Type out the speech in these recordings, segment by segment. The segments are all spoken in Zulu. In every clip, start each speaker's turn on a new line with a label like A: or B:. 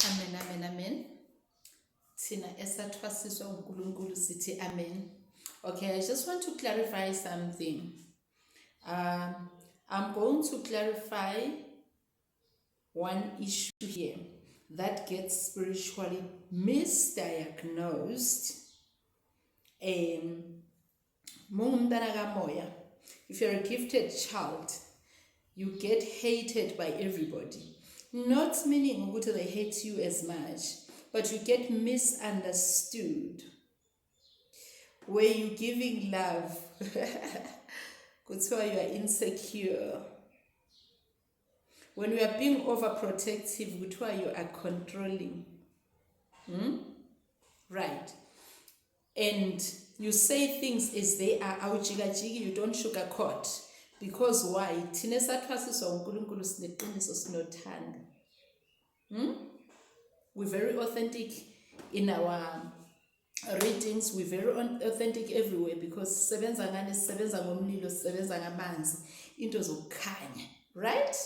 A: Amen, amen, amen. Tina esathwasiswa uNkulunkulu sithi amen. Okay, I just want to clarify something. I'm going to clarify one issue here that gets spiritually misdiagnosed. Umntwana kaMoya, if you're a gifted child, you get hated by everybody. Not meaning that they hate you as much, but you get misunderstood. Where you're giving love, that's why you are insecure. When you are being overprotective, that's why you are controlling. Right. And you say things as they are, you don't sugarcoat. Because why? We're very authentic in our readings, we're very authentic everywhere because sebenza ngani, sebenza ngomlilo, sebenza ngamanzi, into zokukhanya, right?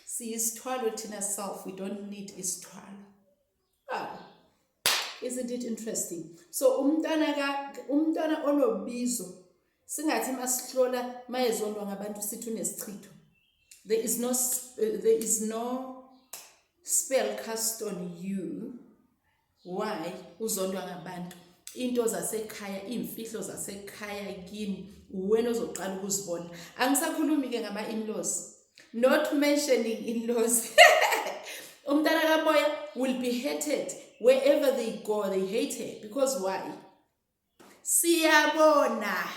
A: See, isithwalo thina self, we don't need isithwalo. Isn't it interesting? So umntwana onobizo singathi masihlola mayezondwa ngabantu sithi unesichitho. There is no spell cast on you. Why? Uzondwa ngabantu. Into zasekhaya, imfihlo zasekhaya kini, uwena ozoqala ukuzibona. Angisakhulumi ke ngama in-laws. Not mentioning in-laws. Umntwana kaMoya will be hated wherever they go. They hate her because why? Siyabona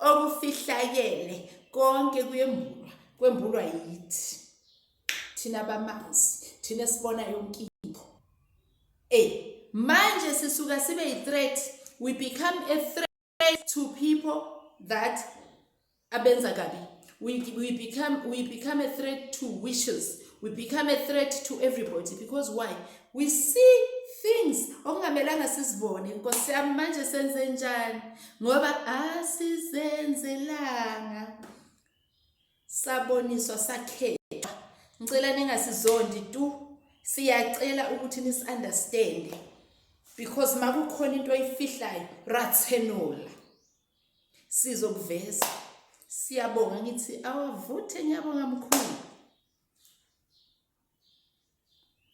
A: okufihlakele konke kwembulwa yithi. Thina bamanzi, thina sibona yonke into. Manje sisuka sibe yi-threat. We become a threat to people that abenza kabi. We become a threat to wishes. We become a threat to everybody because why? We see things okungamelanga sizibone because manje senze njani ngoba asizenzelanga saboniswa sakhethwa. Ngicela ningasizondi tu, siyacela ukuthi nisunderstand because makukhona into oyifihlayo rathenola sizokuveza. Siyabonga ngithi awavuthe, ngiyabonga mkhulu.